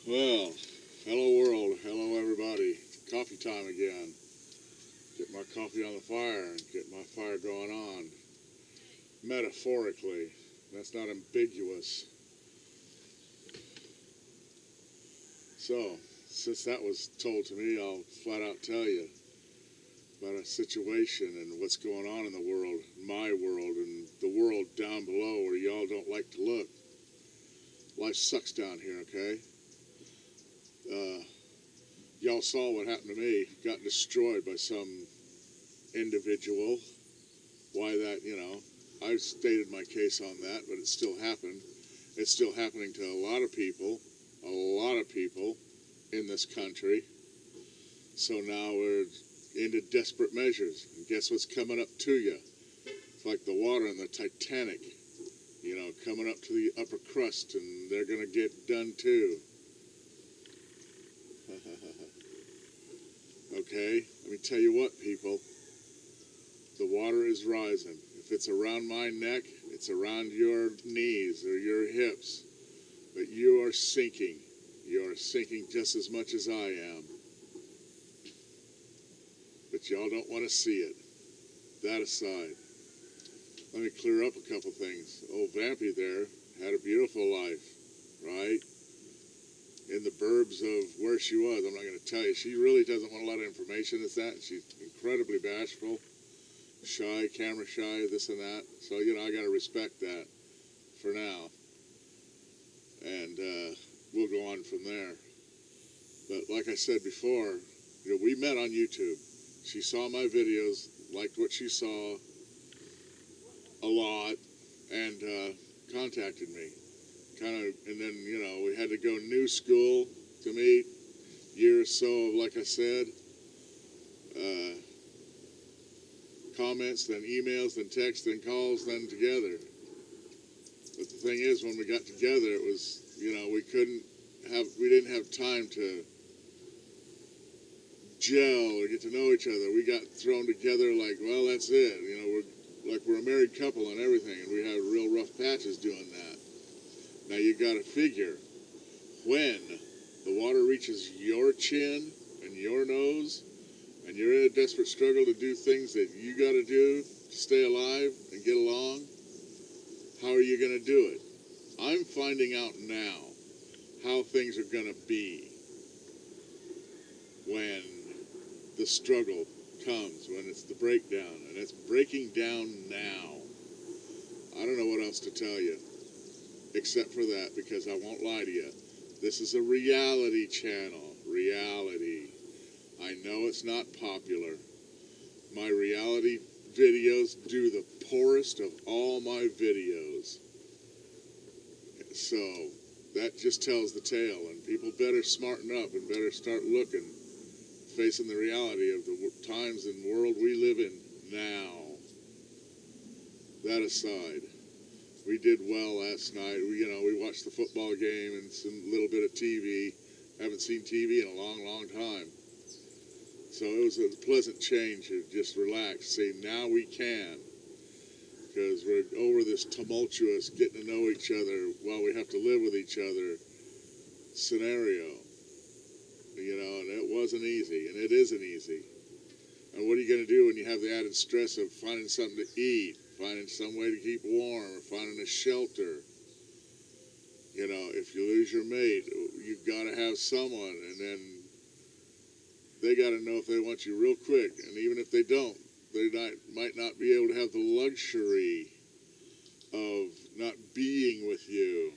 Well, hello world, hello everybody. Coffee time again. Get my coffee on the fire and get my fire going on. Metaphorically, that's not ambiguous. So, since that was told to me, I'll flat out tell you about a situation and what's going on in the world, my world, and the world down below where y'all don't like to look. Life sucks down here, okay? Y'all saw what happened to me. Got destroyed by some individual. Why that, I've stated my case on that, but it still happened. It's still happening to a lot of people in this country. So now we're into desperate measures. And guess what's coming up to you? It's like the water in the Titanic, coming up to the upper crust, and they're going to get done too. Okay, let me tell you what, people. The water is rising. If it's around my neck, it's around your knees or your hips. But you are sinking. You are sinking just as much as I am. But y'all don't want to see it. That aside, let me clear up a couple things. Old Vampy there had a beautiful life, right? In the burbs of where she was. I'm not going to tell you. She really doesn't want a lot of information as that. She's incredibly bashful, shy, camera shy, this and that. So, I got to respect that for now. And we'll go on from there. But like I said before, we met on YouTube. She saw my videos, liked what she saw a lot, and contacted me. And then, we had to go new school to meet. Year or so of, like I said, comments, then emails, then texts, then calls, then together. But the thing is, when we got together, it was, we didn't have time to gel or get to know each other. We got thrown together like, well, that's it. We're a married couple and everything, and we have real rough patches doing that. Now you got to figure, when the water reaches your chin and your nose, and you're in a desperate struggle to do things that you got to do to stay alive and get along, how are you going to do it? I'm finding out now how things are going to be when the struggle comes, when it's the breakdown, and it's breaking down now. I don't know what else to tell you except for that, because I won't lie to you. This is a reality channel. Reality. I know it's not popular. My reality videos do the poorest of all my videos. So that just tells the tale, and people better smarten up and better start looking, facing the reality of the times and world we live in now. That aside, we did well last night. We watched the football game and some little bit of TV. Haven't seen TV in a long, long time. So it was a pleasant change to just relax. See, now we can. Because we're over this tumultuous getting to know each other while we have to live with each other scenario. And it wasn't easy, and it isn't easy. And what are you going to do when you have the added stress of finding something to eat, finding some way to keep warm, or finding a shelter? If you lose your mate, you've got to have someone, and then they got to know if they want you real quick. And even if they don't, they might not be able to have the luxury of not being with you.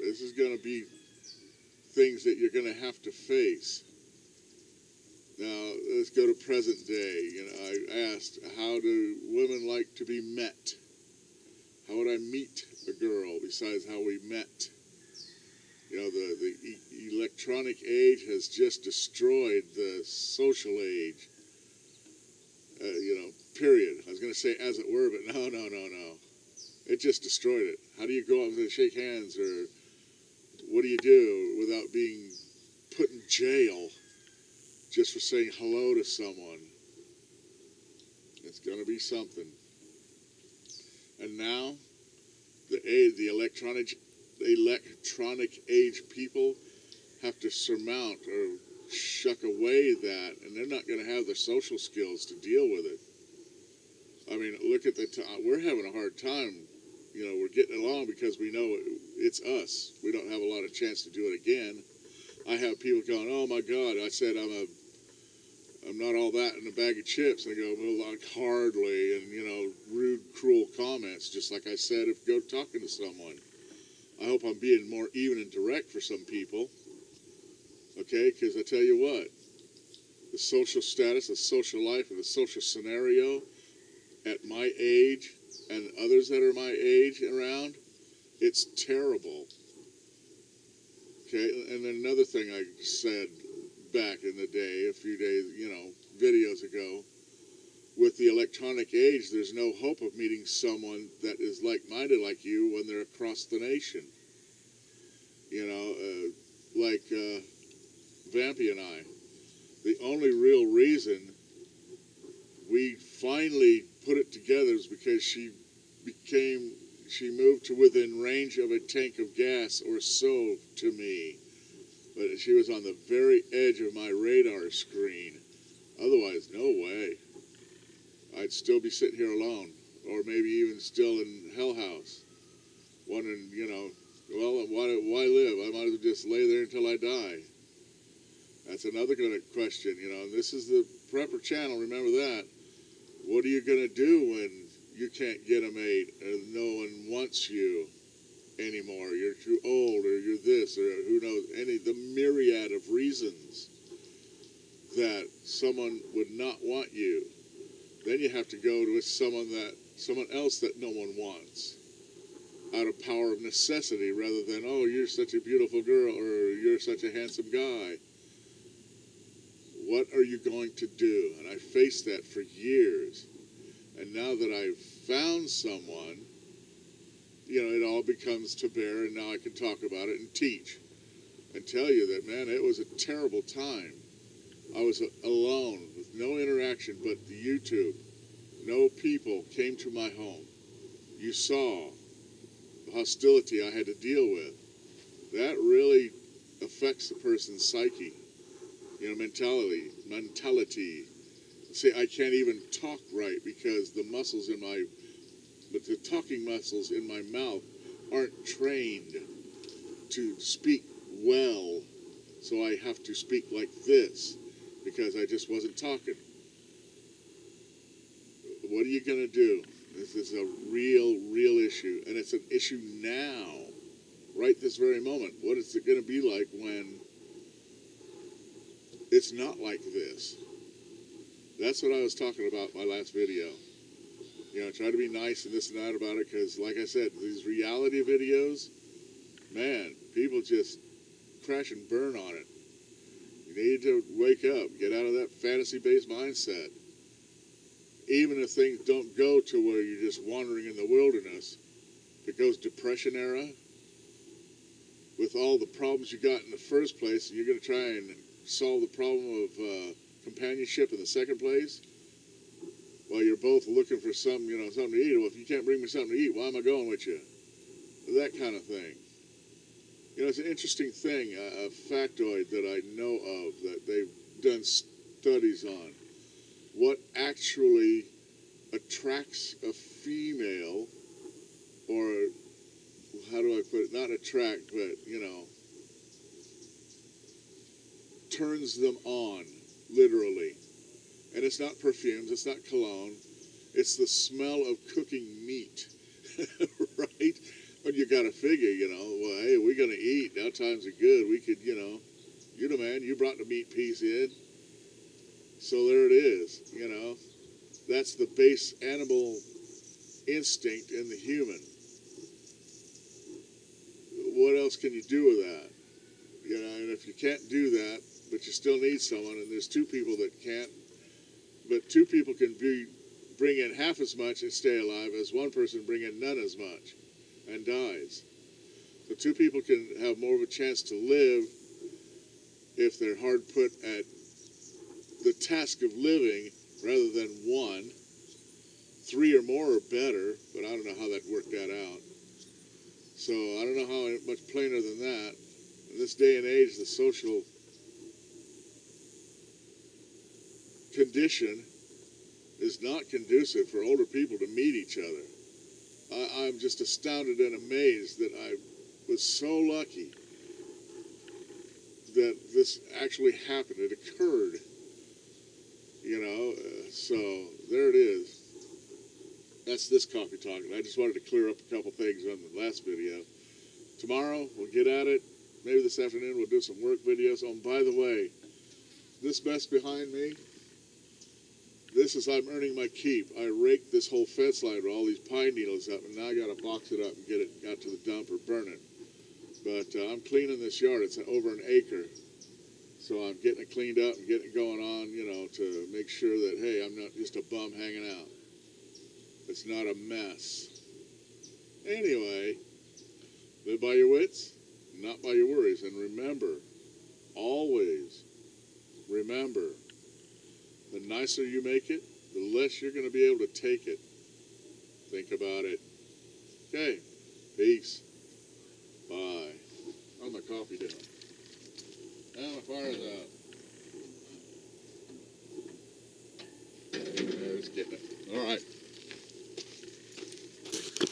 This is going to be things that you're going to have to face. Now, let's go to present day. I asked, how do women like to be met? How would I meet a girl besides how we met? The electronic age has just destroyed the social age. Period. I was going to say as it were, but no. It just destroyed it. How do you go up and shake hands, or what do you do without being put in jail just for saying hello to someone? It's going to be something. And now, the electronic age people have to surmount or shuck away that, and they're not going to have the social skills to deal with it. I mean, look at the time. We're having a hard time. You know, we're getting along because we know it's us. We don't have a lot of chance to do it again. I have people going, "Oh my God!" I said, "I'm not all that in a bag of chips." And they go, "Well, like hardly," and you know, rude, cruel comments. Just like I said, if you go talking to someone, I hope I'm being more even and direct for some people. Okay, because I tell you what, the social status, the social life, and the social scenario at my age and others that are my age around, it's terrible. Okay, and then another thing I said back in the day, a few days, videos ago, with the electronic age, there's no hope of meeting someone that is like-minded like you when they're across the nation. Like Vampy and I. The only real reason we finally put it together is because she moved to within range of a tank of gas or so to me. But she was on the very edge of my radar screen. Otherwise, no way. I'd still be sitting here alone. Or maybe even still in Hell House. Wondering, well, why live? I might as well just lay there until I die. That's another kind of question, and this is the Prepper channel, remember that. What are you going to do when you can't get a mate and no one wants you anymore? You're too old, or you're this, or who knows, the myriad of reasons that someone would not want you. Then you have to go with someone else that no one wants, out of power of necessity, rather than, oh, you're such a beautiful girl, or you're such a handsome guy. What are you going to do? And I faced that for years. And now that I've found someone, it all becomes to bear, and now I can talk about it and teach and tell you that, man, it was a terrible time. I was alone with no interaction but the YouTube. No people came to my home. You saw the hostility I had to deal with. That really affects the person's psyche, mentality. See, I can't even talk right because the talking muscles in my mouth aren't trained to speak well. So I have to speak like this because I just wasn't talking. What are you going to do? This is a real issue. And it's an issue now, right this very moment. What is it going to be like when it's not like this? That's what I was talking about in my last video. Try to be nice and this and that about it, because like I said, these reality videos, man, people just crash and burn on it. You need to wake up, get out of that fantasy-based mindset. Even if things don't go to where you're just wandering in the wilderness, if it goes Depression era, with all the problems you got in the first place, and you're going to try and solve the problem of companionship in the second place, while you're both looking for something to eat. Well, if you can't bring me something to eat, why am I going with you? That kind of thing. It's an interesting thing, a factoid that I know of that they've done studies on. What actually attracts a female, or how do I put it? Not attract, but, turns them on, literally. And it's not perfumes, it's not cologne, it's the smell of cooking meat, right? But you got to figure, well, hey, we're going to eat. Now times are good. We could, you're the man. You brought the meat piece in. So there it is, That's the base animal instinct in the human. What else can you do with that? And if you can't do that, but you still need someone, and there's two people that can't, but two people can bring in half as much and stay alive as one person bring in none as much and dies. So two people can have more of a chance to live if they're hard put at the task of living rather than one. Three or more are better, but I don't know how that worked that out. So I don't know how much plainer than that. In this day and age, the social condition is not conducive for older people to meet each other. I'm just astounded and amazed that I was so lucky that this actually happened. It occurred, so there it is. That's this coffee talk. And I just wanted to clear up a couple things on the last video. Tomorrow, we'll get at it. Maybe this afternoon, we'll do some work videos. Oh, and by the way, this mess behind me, this is I'm earning my keep. I raked this whole fence line with all these pine needles up, and now I got to box it up and get it out to the dump or burn it. But I'm cleaning this yard. It's over an acre. So I'm getting it cleaned up and getting it going on, to make sure that, hey, I'm not just a bum hanging out. It's not a mess. Anyway, live by your wits, not by your worries. And remember, always remember, the nicer you make it, the less you're going to be able to take it. Think about it. Okay, peace. Bye. How's my coffee doing? Now my fire's out. There's getting it. All right.